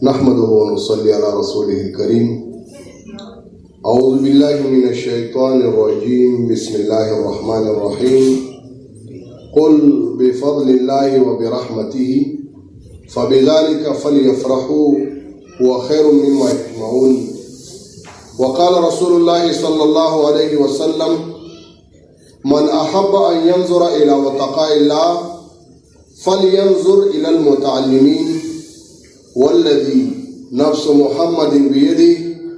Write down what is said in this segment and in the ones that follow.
نحمده ونصلي على رسوله الكريم. أعوذ بالله من الشيطان الرجيم. بسم الله الرحمن الرحيم. قل بفضل الله وبرحمته فبذلك فليفرحوا هو خير مما يجمعون. وقال رسول الله صلى الله عليه وسلم: من أحب أن ينظر إلى وتقاء الله فلينظر إلى المتعلمين والذي نفس محمد بيده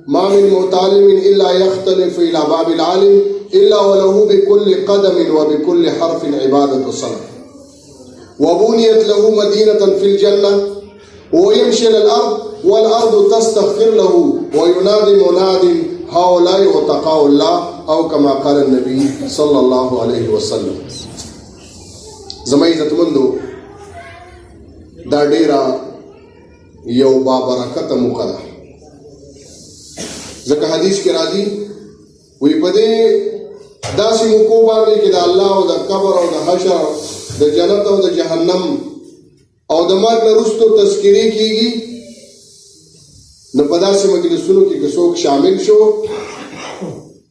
ما من متعلم إلا يختلف إلى باب العالم إلا وله بكل قدم وبكل حرف عبادة الصلاة وبنيت له مدينة في الجنة ويمشي إلى الأرض والأرض تستغفر له وينادي مناد هؤلاء وتقاء الله أو كما قال النبي صلى الله عليه وسلم. زمای عزتمندو، دا ډیره یو بابرکته موقع ده، ځکه حدیث کې راځي وی په دې داسې موقعو باندې کې د الله او د قبر او د حشر د جنت او د جهنم او د مرګ نه وروسته تذکرې کېږي. نو په داسې مجلسونو کې که څوک شامل شو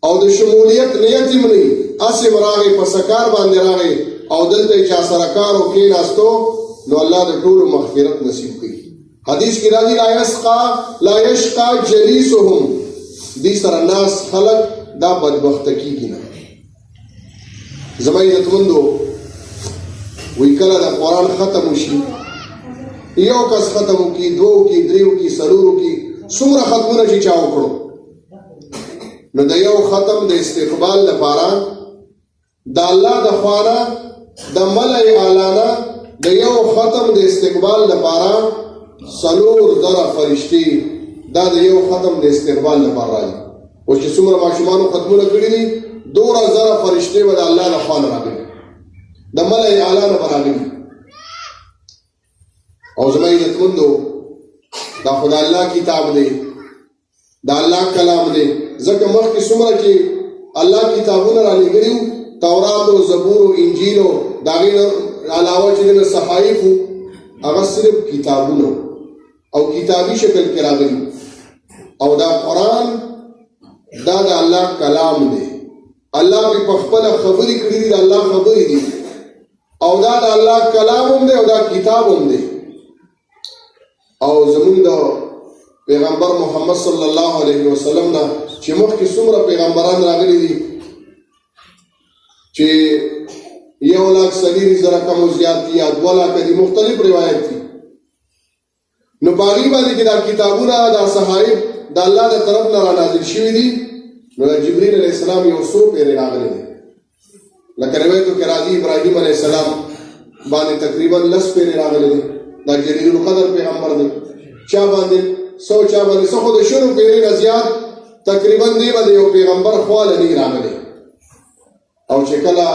او د شمولیت نیت یې مني، اسې راغی په سکار باندې راغی او دلته یې چا سره کار او کېناستو، نو الله د ټولو مغفرت نصیب کړي. حدیث کې راځي لا یشقى جلیسهم، دې سره ناس خلق دا بدبخته کېږي نه. زما عزتمندو، وی کله د قرآن ختم وشي، یو کس ختم وکړي، دوه وکړي، درې وکړي، څلور وکړي، څومره ختمونه چې چا وکړو، نو د یو ختم د استقبال لپاره د الله د خوانه د ملأ اعلانه د یو ختم د استقبال لپاره 4,000 فرشتي دا د یو ختم د استقبال لپاره راځي. او چې څومره ماشومانو ختمونه کړي دي، 2,000 فرشتي به د الله د خوانه راغلي، د ملأ اعلانه به راغلي. او زما عزتمندو، دا خو د الله کتاب دی، د الله کلام دی. ځکه مخکې څومره چې الله کتابونه را لېږلي وو، تورات او زبور او انجیل او د هغې نه علاوه چې د صحایف وو، هغه صرف کتابونه او کتابي شکل کې راغلي. او دا قرآن دا د الله کلام دی، الله پرې په خپله خبرې کړي دي، د الله خبرې دي، او دا د الله کلام هم دی او دا کتاب هم دی. او زمونږ د پیغمبر محمد صلی الله علیه وسلم نه چې مخکې څومره پیغمبران راغلي دي چې 1,40,000 کم او زیات دي یا 2 لکه دي، مختلف روایت دي. نو په هغې باندې کې دا کتابونه، دا صحایف د الله د طرف نه را نازل شوي دي. نو د جبریل علیه السلام یو څو پیرې راغلي دي، لکه روایتو کې راځي ابراهیم علیه السلام باندې تقریبا 10 پیرې راغلي دي. دا جلیل القدر پیغمبر دی. چا باندې څه خو د شلو پیرې نه زیات تقریبا دی باندې یو پیغمبر خواله نه راغلی. او چې کله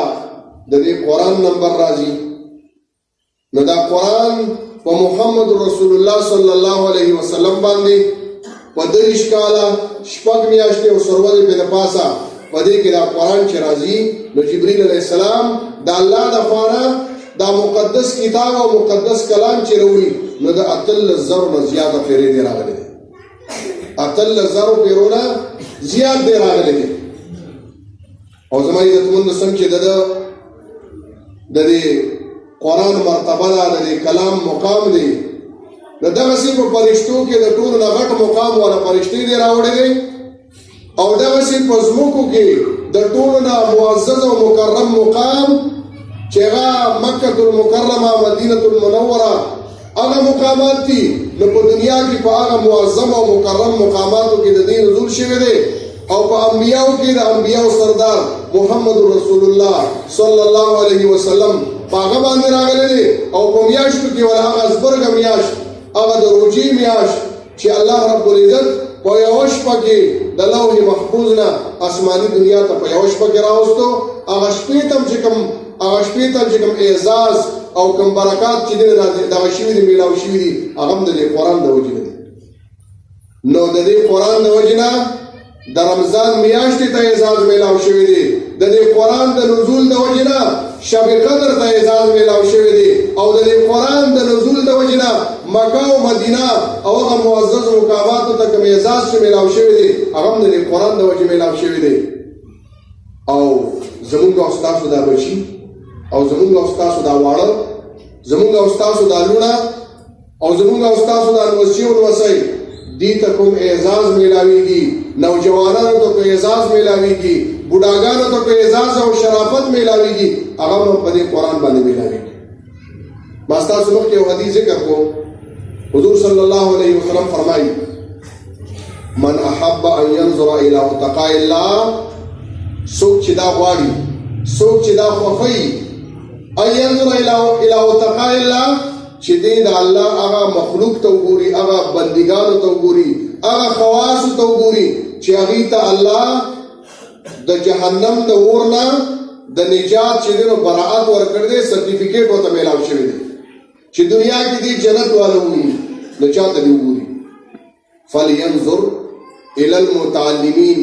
د دې قرآن نمبر راځي، نو دا قرآن په محمد رسول الله صلی الله علیه وسلم باندې په 30 کاله 6 میاشتې او سرور په د پاسه په دې کې دا قرآن چې راځي، نو جبرئیل علیه السلام د الله د خوانه دا مقدس کتاب او مقدس کلام چې وروړي، نو د 18,000 نه زیاته پیرې دی راغلي دي. 18,000 پیرونه زیات دی راغلي دي. او زما عزتمندو، سم چې د دې قرآن مرتبه ده، د دې کلام مقام دی، د دغسې په فرشتو کې د ټولو نه غټ مقام والا فرشتې دی راوړی دی. او دغسې په ځمکو کې د ټولو نه معزز او مکرم مقام چې هغه مکة المکرمه، مدینة المنوره، هغه مقامات دي. نو په دنیا کې په هغه معظم او مکرم مقاماتو کې د دې نزول شوی دی. او په انبیاو کې د انبیاو سردار محمد رسول الله صلی الله علیه وسلم په هغه باندې راغلی دی. او په میاشتو کې ولا هغه ازبرګه میاشت، هغه د روژې میاشت چې الله رب العزت په یوه شپه کې د لوح محفوظ نه آسماني دنیا ته په یوه شپه کې راوستو. هغه شپې ته چې کوم اعزاز او کوم برکات چې دغه شوي دي، میلاو شوي دي، هغه هم د دې قرآن د وجې نه دي. نو د دې قرآن د وجې نه د رمضان میاشتې ته اعزاز میلاو شوی دی، د دې قرآن د نزول د وجې نه شب قدر ته اعزاز میلاو شوی دی، او د دې قرآن د نزول د وجې نه مکه او مدینه او هغه معزز مقاماتو ته کوم اعزاز چې میلاو شوی دی هغه هم د قرآن د وجې میلاو شوی دی او زمونږ او ستاسو دا بچي او زمونږ او ستاسو دا واړه زمونږ او ستاسو دا لوڼه او زمونږ او ستاسو دا نوسي او نوسۍ دې ته کوم اعزاز میلاویږي نوجوانانو ته کوم اعزاز میلاویږي بوډاګانو ته کوم اعزاز او شرافت میلاویږي هغه هم په دې قرآن باندې میلاویږي ما ستاسو مخکې یو حدیث ذکر کوم حضور صلی الله علیه وسلم فرمایي من احب ان ينظر الى اتقاء الله څوک چې دا غواړي څوک چې دا خوښوي ان ينظر الى اتقاء الله چې دې د الله هغه مخلوق ته وګوري هغه بندګانو ته وګوري هغه خواصو ته وګوري چې هغې ته الله د جهنم د اور نه د نجات چې دی نو براعت ورکړی دی سرټیفیکیټ ورته میلاو شوی دی چې دنیا کې دې جنت والا وویني نو چا ته دې وګوري فلینظر الی المتعلمین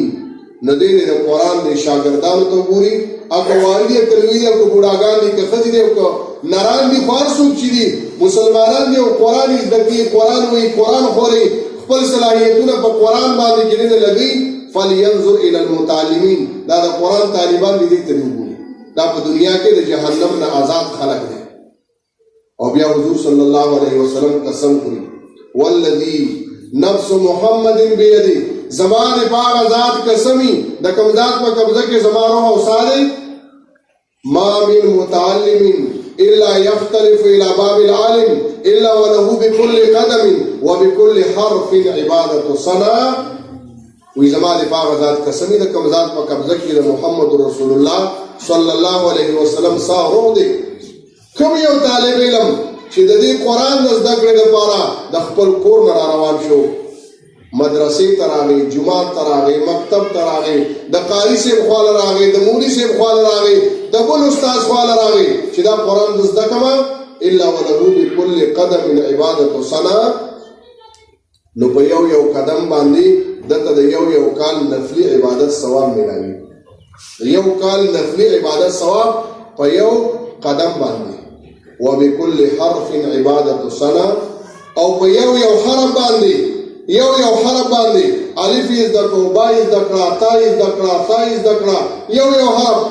نو دې د قرآن د شاګردانو ته وګوري هغه واري دي که لوی دي او که بوډاګان دي که ښځې دي او که نران دي خو هر څوک چې دي مسلمانان دي او قرآن یې زده کوي قرآن وایي قرآن خوري خپل صلاحیتونه په قرآن باندې چې نه لګوي فلینظر الی المتعلمین دا د قرآن طالبان دي دې ته وګوري دا په دنیا کې د جهنم نه آزاد خلق دي او بیا حضور صلی الله علیه وسلم قسم خوري والذي نفس محمد بیده زمان پاک ذات قسمی د کوم ذات په قبضه کې زما روح او ساه دی ما من متعلم الا يختلف الى باب العالم الا وله بكل قدم وبكل حرف عباده صنع وی زما پاک ذات قسمی د کوم ذات په قبضه کې د محمد رسول الله صلی الله علیه وسلم ساه روح دی کوم یو طالب علم چې د دې قرآن د زده کړې لپاره د خپل کور نه روان شو مدرسې ته راغی جومات ته راغی مکتب ته راغی د قاري صاحب خواله راغی د مولي صاحب خواله راغی د بل استاد خواله راغی چې دا قرآن د زده کړه الا وله بكل قدم عبادت صنع نو په یو یو قدم باندې دته د یو کال نفلي عبادت ثواب میلاوي یو کال نفلي عبادت ثواب په یو قدم باندې وبكل حرف عبادت صنع او په یو حرف باندې یو حرف باندې الف زده کړو با زده کړه تا زده کړه ثا زده کړه یو حرف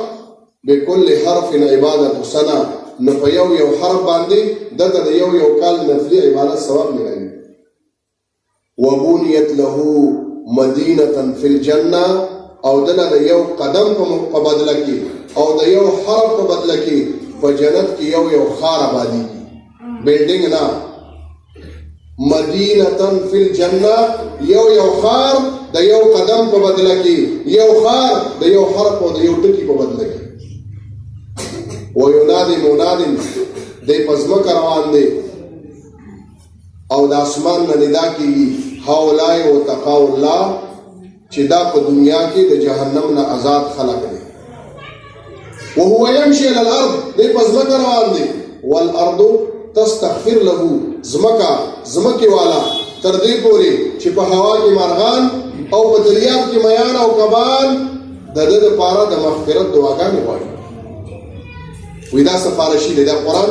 بكل حرف عبادت صنع نو په یو حرف باندې دته د یو کال نفلي عبادت ثواب ملایي وبنيت له مدینه فی الجنه او دله د یو قدم په بدله کې او د یو حرف په بدله کې په جنت کې یو خار آبادی بلډینګ نه مدینه فی الجنه یو خار د یو قدم په بدله کې یو خار د یو حرف او د یو ټکی په بدله کې وینادي منادن د پزمکه روان دی او د اسمان نه ندا کیږي حولای او تقوا الله چې دا په دنیا کې د جهنم نه آزاد خلق دی وهو يمشي على الارض د پزمکه روان دی والارض تستغفر له زمکه والا تر دې پورې چې په هوا کې مارغان او په دریاب کې میان او کبان د دې لپاره د مغفرت دعاګانې غواړي وې دا سفارشي دی دا قرآن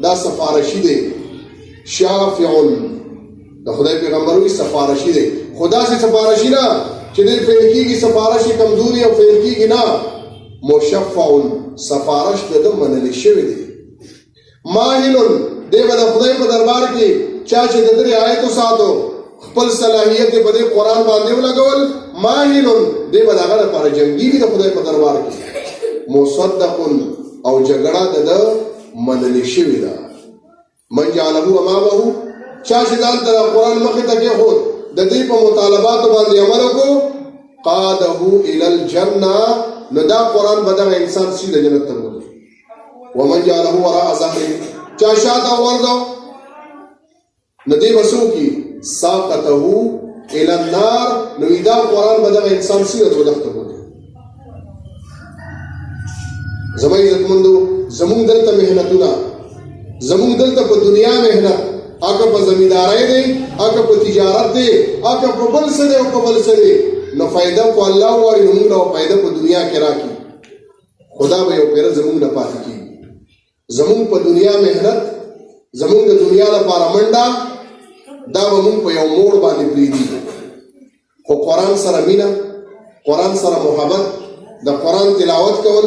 دا سفارشي دی شافع د خدای پیغمبر وی سفارشي دی خدا سے سفارشي نه چې دې فعل کېږي سفارشي کمزوري او فعل کېږي نه مشفع سفارش د منل شوی دی ماهل دی به د خدای په دربار کې چا چې د دې آیت ساتو خپل صلاحیت په دې قرآن باندې ولګول ماهل دی به هغه لپاره جنگي دی د خدای په دربار کې مصدق او جګړه د منل شوی ده من جعله امامه چا چې د قرآن مخې ته کېښود د دې په مطالباتو باندې عمل وکړو قاده الى الجنه نو دا قرآن به دغه انسان سیده جنت ته بوځي ومن جعله وراء ظهره چا شاته ورځو نو دې به څوکي ساقطه الى النار نو دا قرآن به دغه انسان سیده دوزخ ته بوځي زما عزتمندو زمونږ دلته محنتونه زمونږ دلته په دنیا محنت اګه په زمیندارۍ دی اګه په تجارت دی اګه په بل څه دی او په بل څه دی نو فایده په الله وایي نو موږ له فایده په دنیا کې راکړي خدا به یو پیر زمونږ نه پاتې کیږي زمونږ په دنیا محنت زمونږ د دنیا لپاره منډه دا به مونږ په یو موړ باندې پرېږدي، خو قرآن سره مینه، قرآن سره محبت، د قرآن تلاوت کول،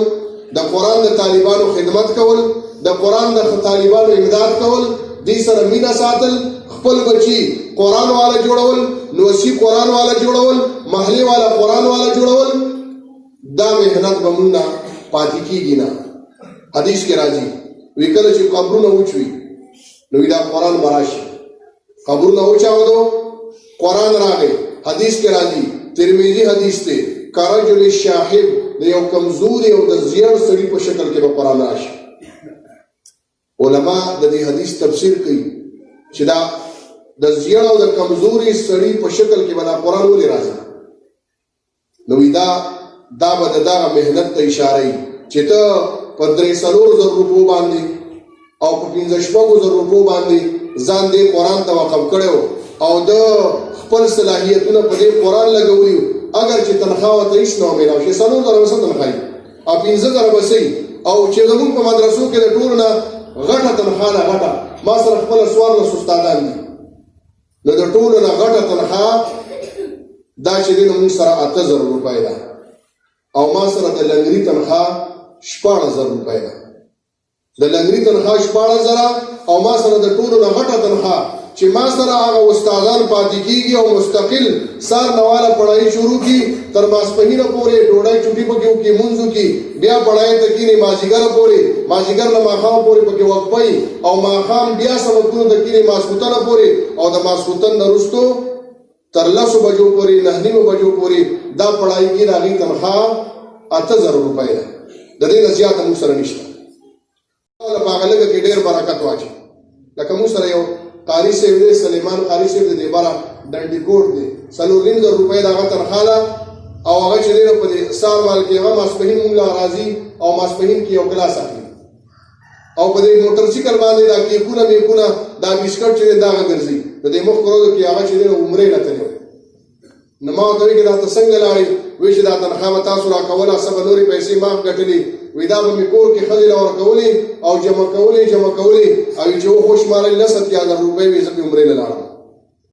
د قرآن د طالبانو خدمت کول، د قرآن د طالبانو امداد کول، دې سره مینه ساتل، خپل بچي قرآن والا جوړول، نوسی قرآن والا جوړول، محلي والا قرآن والا جوړول، دا محنت به مونږ نه پاتې کېږي نه. حدیث کې راځي وی کله چې قبرونه وچوي نو دا قرآن به راشي، قبرونه وچاودو قرآن راغی. حدیث کې راځي، ترمذی حدیث دی، کرجل الشاحب، د یو کمزوري او د زیړ سړي په شکل کې به قرآن راشي. علما د دې حدیث تفسیر کوي چې دا د زیړ او د کمزوري سړي په شکل کې به دا قرآن ولې راځي. نو دا به د دغه محنت ته اشاره وي چې ته په 3-4 زره روپو باندې او په 15-16 زره روپو باندې ځان دې قرآن ته وقف کړی او د خپل صلاحیتونه په دې قرآن لګولي، اگر چې تنخواه ورته هېڅ نه ومیلاو شي، 4 زره به څه تنخواه وي او 15 زره به څه وي. او چې زمونږ په مدرسو کې د ټولو نه غټه تنخواه ده، غټه، ما سره خپله 14 استادان دي، نو د ټولو نه غټه تنخواه دا چې دی نو مونږ سره 8 زره روپۍ ده، او ما سره د لنګري تنخواه 14 زره روپۍ ده. د لنګري تنخواه 14 زره او ما سره د ټولو نه غټه تنخواه چې ما سره هغه استادان پاتې کېږي او مستقل سار نواله پړهایي شروع کړي تر ماسپښینه پورې ډوډۍ چوټي پکې وکړي، مونځ وکړي، بیا پړهایي ته کښېني مازدیګره پورې، مازدیګر نه ماښام پورې پکې وقفه او ماښام بیا سبقونو ته کښېني ماسخوتنه پورې، او د ماسخوتن نه وروستو تر 10 بجو پورې 9 بجو پورې دا پړهایي کې د هغې تنخواه 8 زره روپۍ ده. د دې نه زیاته موږ سره نشته. په هغه لږه کې ډېر برکت واچي. لکه موږ سره یو قاري صاحب دی، سلیمان قاري صاحب دی، د بره ډنډي کوټ دی، 4 زره روپۍ د هغه تنخواه ده، او هغه چې دی نو په دې سال مال کې هغه ماسپښین مونږ له راځي او ماسپښین کې یو ګلاس اخلي او په دې موټرسایکل باندې دا کیکونه میکونه دا بسکټ چې دی دا هغه ګرځي. د دې مخ کړو کې هغه چې دی نو عمرې له تللی نو ما ورته وایي چې دا ته څنګه لاړې؟ وایي چې دا تنخواه به تاسو راکوله، څه به نورې پیسې ما ګټلې، وایي دا به مې کور کې ښځې له ورکولې او جمع کولې او چې وخوشمالۍ 10 زره روپۍ وایي زه مې عمرې له لاړم.